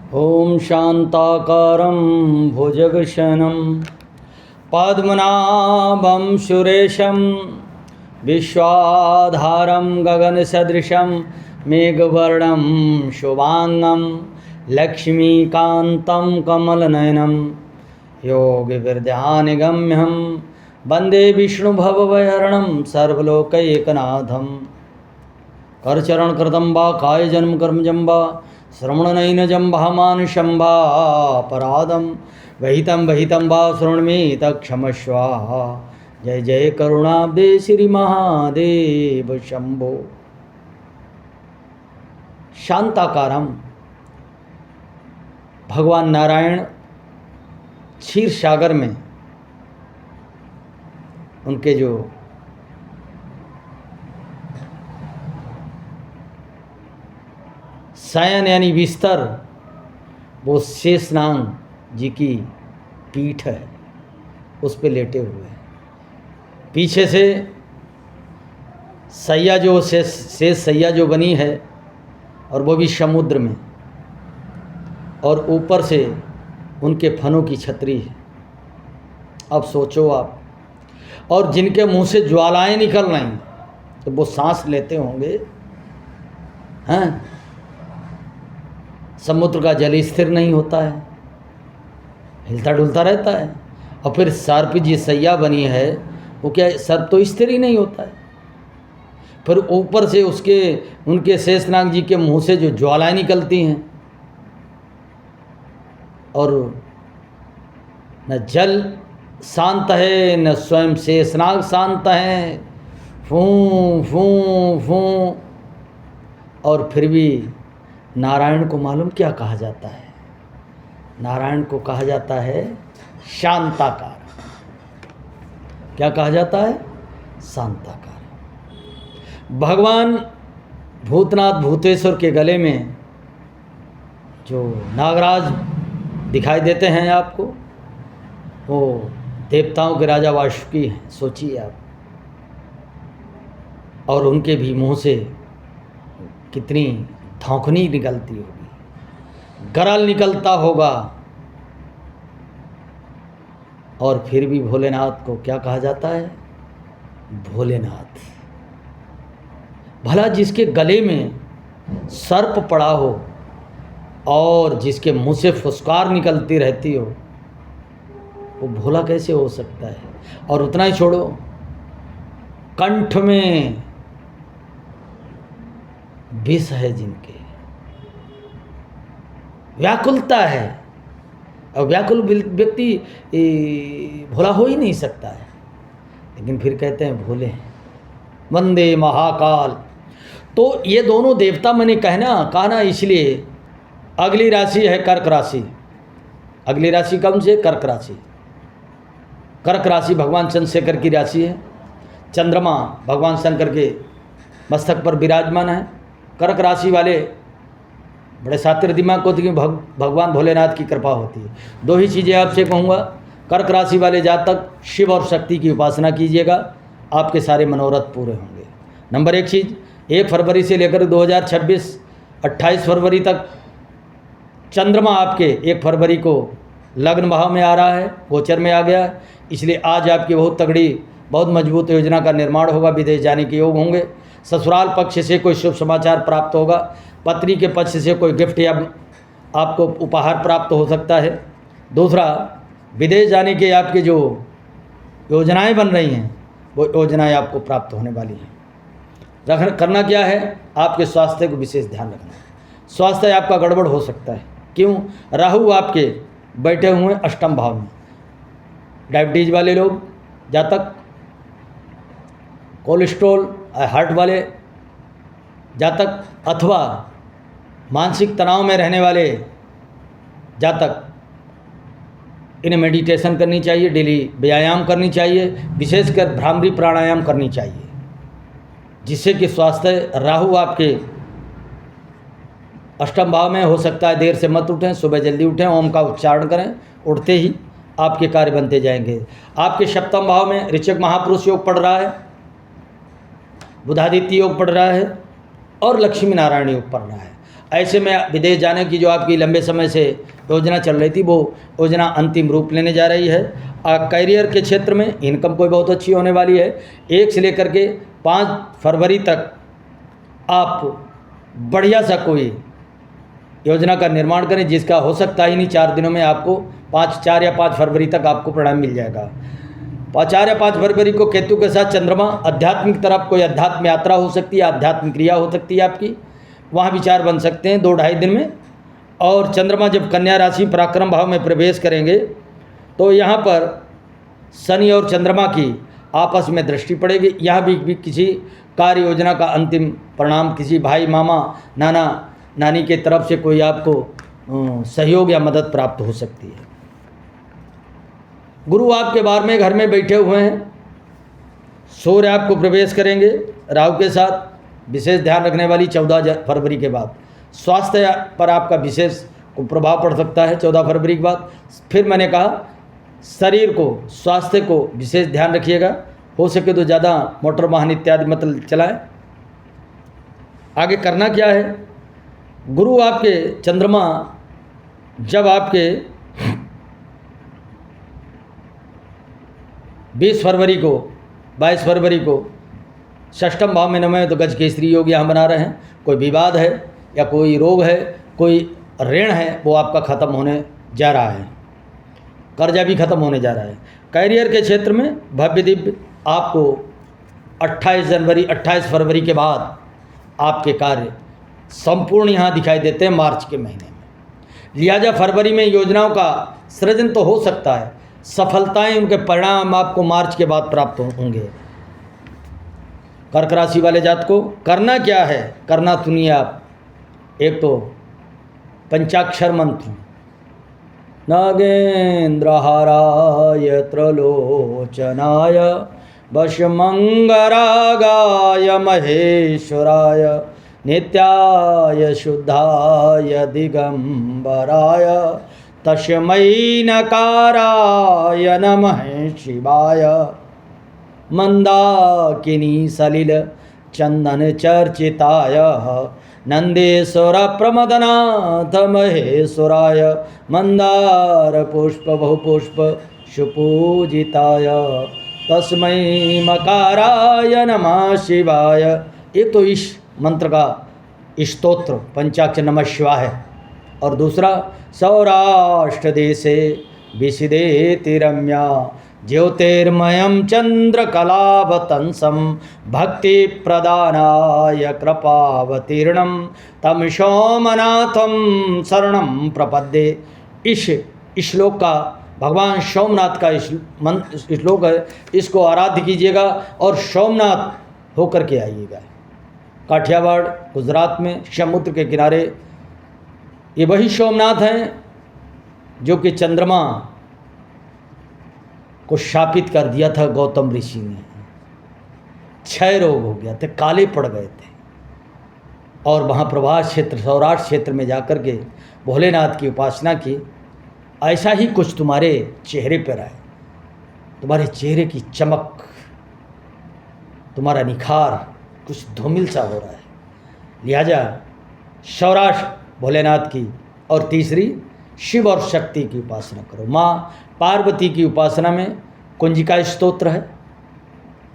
ओम शांताकारं भुजगशयनं पद्मनाभं सुरेशं विश्वाधारं गगनसदृशं मेघवर्णं शुभांगं लक्ष्मीकान्तं कमलनयनं योगिविद्यानिगम्यं वन्दे विष्णुभवभयहरणं सर्वलोकैकनाथं करचरणकृतं वा कायजन्मकर्मजं वा श्रवणनयनजं भामानुषं वा अपराधं वहितं वा शृण्मे तत्क्षमस्व। जय जय करुणाब्दे श्री महादेव शंभो। शांताकारम भगवान नारायण क्षीर सागर में उनके जो शयन यानी बिस्तर वो शेषनाग जी की पीठ है, उस पे लेटे हुए हैं। पीछे से सैया जो शेष सैया जो बनी है और वो भी समुद्र में, और ऊपर से उनके फनों की छतरी है। अब सोचो आप, और जिनके मुंह से ज्वालाएं निकल रही तो वो सांस लेते होंगे हैं। समुद्र का जल स्थिर नहीं होता है, हिलता डुलता रहता है। और फिर सर्प जी सैया बनी है, वो क्या सर्प तो स्थिर ही नहीं होता है। फिर ऊपर से उनके शेषनाग जी के मुंह से जो ज्वालाएं निकलती हैं, और न जल शांत है न स्वयं शेषनाग शांत है, फूं फूं फूं। और फिर भी नारायण को मालूम क्या कहा जाता है? नारायण को कहा जाता है शांताकार। क्या कहा जाता है? शांताकार। भगवान भूतनाथ भूतेश्वर के गले में जो नागराज दिखाई देते हैं आपको, वो देवताओं के राजा वासुकी हैं, सोचिए आप। और उनके भी मुंह से कितनी धौंकनी निकलती होगी, गरल निकलता होगा। और फिर भी भोलेनाथ को क्या कहा जाता है? भोलेनाथ। भला जिसके गले में सर्प पड़ा हो और जिसके मुंह से फुसकार निकलती रहती हो, वो भोला कैसे हो सकता है? और उतना ही छोड़ो, कंठ में विष है जिनके, व्याकुलता है, और व्याकुल व्यक्ति भोला हो ही नहीं सकता है। लेकिन फिर कहते हैं भोले हैं, वंदे महाकाल। तो ये दोनों देवता मैंने कहा ना, इसलिए अगली राशि है कर्क राशि। अगली राशि कौन सी? कर्क राशि। कर्क राशि भगवान चंद्रशेखर की राशि है। चंद्रमा भगवान शंकर के मस्तक पर विराजमान है। कर्क राशि वाले बड़े शातिर दिमाग होती है, भगवान भोलेनाथ की कृपा होती है। दो ही चीज़ें आपसे कहूँगा, कर्क राशि वाले जातक शिव और शक्ति की उपासना कीजिएगा, आपके सारे मनोरथ पूरे होंगे। नंबर एक चीज़, 1 फरवरी से लेकर 2026 28 फरवरी तक चंद्रमा आपके 1 फरवरी को लग्न भाव में आ रहा है, गोचर में आ गया है। इसलिए आज आपकी बहुत तगड़ी, बहुत मजबूत योजना का निर्माण होगा। विदेश जाने के योग होंगे। ससुराल पक्ष से कोई शुभ समाचार प्राप्त होगा। पत्नी के पक्ष से कोई गिफ्ट या आपको उपहार प्राप्त हो सकता है। दूसरा, विदेश जाने के आपके जो योजनाएं बन रही हैं, वो योजनाएं आपको प्राप्त होने वाली हैं। करना क्या है? आपके स्वास्थ्य को विशेष ध्यान रखना है। स्वास्थ्य आपका गड़बड़ हो सकता है। क्यों? राहु आपके बैठे हुए हैं अष्टम भाव में। डायबिटीज वाले लोग, जातक, कोलेस्ट्रॉल, हार्ट वाले जातक, अथवा मानसिक तनाव में रहने वाले जातक, इन्हें मेडिटेशन करनी चाहिए, डेली व्यायाम करनी चाहिए, विशेषकर भ्रामरी प्राणायाम करनी चाहिए, जिससे कि स्वास्थ्य, राहु आपके अष्टम भाव में हो सकता है। देर से मत उठें, सुबह जल्दी उठें, ओम का उच्चारण करें, उठते ही आपके कार्य बनते जाएंगे। आपके सप्तम भाव में ऋचक महापुरुष योग पड़ रहा है, बुधादित्य योग पड़ रहा है, और लक्ष्मी नारायण योग पड़ रहा है। ऐसे में विदेश जाने की जो आपकी लंबे समय से योजना चल रही थी वो योजना अंतिम रूप लेने जा रही है। करियर के क्षेत्र में इनकम कोई बहुत अच्छी होने वाली है। 1 से लेकर के 5 फरवरी तक आप बढ़िया सा कोई योजना का निर्माण करें, जिसका हो सकता ही नहीं 4 दिनों में आपको 4 या 5 फरवरी तक आपको परिणाम मिल जाएगा। 4 या 5 फरवरी को केतु के साथ चंद्रमा आध्यात्मिक तरफ कोई अध्यात्म यात्रा हो सकती है, आध्यात्मिक क्रिया हो सकती है आपकी, वहाँ विचार बन सकते हैं 2-2.5 दिन में। और चंद्रमा जब कन्या राशि पराक्रम भाव में प्रवेश करेंगे तो यहाँ पर शनि और चंद्रमा की आपस में दृष्टि पड़ेगी। यहाँ भी किसी कार्य योजना का अंतिम परिणाम किसी भाई, मामा, नाना, नानी के तरफ से कोई आपको सहयोग या मदद प्राप्त हो सकती है। गुरु आपके 12वें घर में बैठे हुए हैं, सूर्य आपको प्रवेश करेंगे राहु के साथ। विशेष ध्यान रखने वाली 14 फरवरी के बाद स्वास्थ्य पर आपका विशेष प्रभाव पड़ सकता है 14 फरवरी के बाद। फिर मैंने कहा शरीर को, स्वास्थ्य को विशेष ध्यान रखिएगा, हो सके तो ज़्यादा मोटर वाहन इत्यादि मत चलाएं। आगे करना क्या है, गुरु आपके चंद्रमा जब आपके 20 फरवरी को 22 फरवरी को षष्ठम भाव में नवमे तो गज केसरी योग यहाँ बना रहे हैं। कोई विवाद है या कोई रोग है, कोई ऋण है, वो आपका ख़त्म होने जा रहा है, कर्जा भी खत्म होने जा रहा है। कैरियर के क्षेत्र में भव्य दिव्य आपको 28 फरवरी के बाद आपके कार्य संपूर्ण यहाँ दिखाई देते हैं मार्च के महीने में। लिहाजा फरवरी में योजनाओं का सृजन तो हो सकता है, सफलताएं, उनके परिणाम आपको मार्च के बाद प्राप्त होंगे। कर्क राशि वाले जात को करना क्या है, करना सुनिए आप। एक तो पंचाक्षर मंत्र नागेंद्रहाराय त्रिलोचनाय वशमंगरागाय महेश्वराय नित्याय शुद्धाय दिगंबराय तस्मै नकाराय नमः शिवाय मंदाकिनी सलिल चंदन चर्चिताय नंदेश्वर प्रमदनाथ महेश्वराय मंदार पुष्प बहुपुष्प सुपूजिताय तस्मै मकाराय नमः शिवाय। एक तो इस मंत्र का स्तोत्र पंचाक्षर नमः शिवाय है, और दूसरा सौराष्ट्र देशे विशिदेति रम्या ज्योतिर्मयं चंद्रकलावतंसं भक्ति प्रदानाय कृपावतीर्णं तम सोमनाथं शरणं प्रपद्ये। इस श्लोक का भगवान सोमनाथ का श्लोक है, इसको आराध्य कीजिएगा और सोमनाथ होकर के आइएगा। काठियावाड़ गुजरात में समुद्र के किनारे ये वही सोमनाथ हैं जो कि चंद्रमा को शापित कर दिया था गौतम ऋषि ने। क्षय रोग हो गया थे, काले पड़ गए थे, और वहाँ प्रभास क्षेत्र सौराष्ट्र क्षेत्र में जाकर के भोलेनाथ की उपासना की। ऐसा ही कुछ तुम्हारे चेहरे पर आए, तुम्हारे चेहरे की चमक, तुम्हारा निखार कुछ धूमिल सा हो रहा है। लिहाजा सौराष्ट्र भोलेनाथ की, और तीसरी शिव और शक्ति की उपासना करो। माँ पार्वती की उपासना में कुंजिका स्तोत्र है।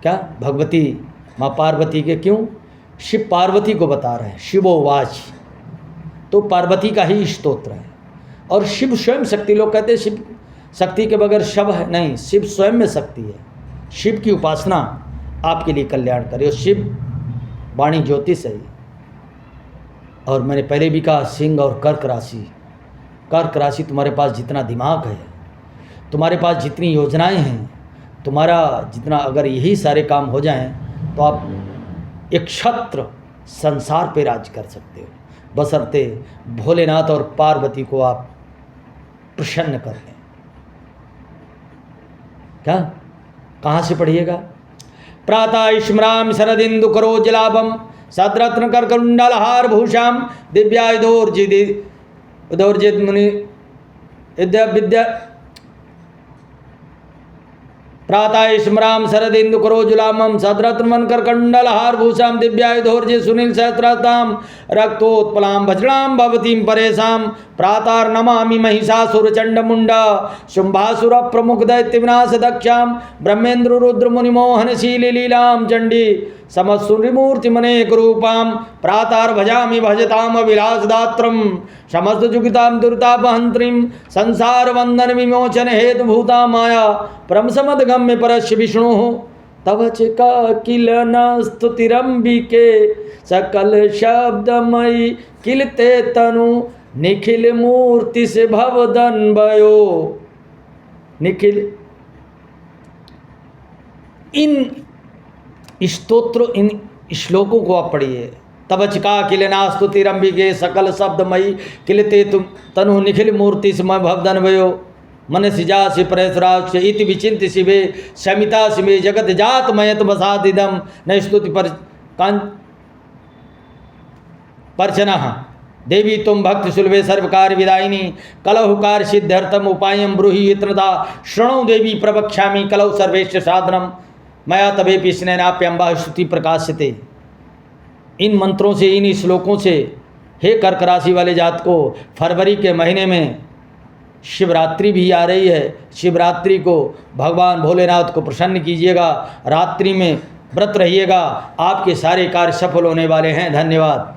क्या भगवती माँ पार्वती के क्यों? शिव पार्वती को बता रहे हैं, शिवोवाच, तो पार्वती का ही स्तोत्र है। और शिव स्वयं शक्ति, लोग कहते हैं शिव शक्ति के बगैर शव है, नहीं, शिव स्वयं में शक्ति है। शिव की उपासना आपके लिए कल्याण करे, और शिव वाणी ज्योतिष है। और मैंने पहले भी कहा सिंह और कर्क राशि, तुम्हारे पास जितना दिमाग है, तुम्हारे पास जितनी योजनाएं हैं, तुम्हारा जितना, अगर यही सारे काम हो जाएं तो आप एक छत्र संसार पे राज कर सकते हो, बशर्ते भोलेनाथ और पार्वती को आप प्रसन्न कर लें। क्या, कहाँ से पढ़िएगा? प्रातः स्मराम शरदिंदु करोजलाभम सद्रत्न करकुंडलहार भूषाम दिव्यायुधोर्जित मुनि विद्या प्रातः स्मराम शरदिंदु करोजुलामम सद्रत्नमन करकंडलहार भूषाम दिव्यायुधोर्जे सुनील सहस्रताम रक्तोत्पलाम वज्राम भवतीम परेशाम प्रातार नमामि महिषासुरचंडमुंड शुंभासुर प्रमुख दैत्य विनाश दक्षाम ब्रह्मेन्द्र रुद्र मुनिमोहनशील लीलाम चंडी समस्तुरिमूर्ति मनेक रूपाम प्रातार भजामि भजताम विलासदात्रम समस्त जुगिताम दुर्तापहंत्रीम संसार वंदन विमोचन हेतु भूता माया परम समदगम्य परस्य विष्णु तव चिका किल न स्तुतिरंबिके सकल शब्दमयी किलते तनु निखिल मूर्ति से भवदन भयो। निखिल इन स्तोत्र इन श्लोकों को आप पढ़िए। तबचका किलना स्तुतिरंबिके सकल शब्दमयी किलते तुम तनु निखिल मूर्ति से मैं भवदन भयो मन सिजा से परेशराज से इति विचिंत शिवे शमिता शिवे जगत जात मयत बसादिदम न स्तुति पर परचना देवी तुम भक्त सुलभे सर्वकार विदायिनी कलहुकार सिद्ध्यर्थम उपायम ब्रूहि इत्रदा शृणु देवी प्रवक्ष्यामि कलौ सर्वेश्वर साधनम मया तबेपि स्नेनाप्यंबा स्तुति प्रकाशते। इन मंत्रों से इन श्लोकों से हे कर्क राशि वाले जात को फरवरी के महीने में शिवरात्रि भी आ रही है। शिवरात्रि को भगवान भोलेनाथ को प्रसन्न कीजिएगा, रात्रि में व्रत रहिएगा, आपके सारे कार्य सफल होने वाले हैं। धन्यवाद।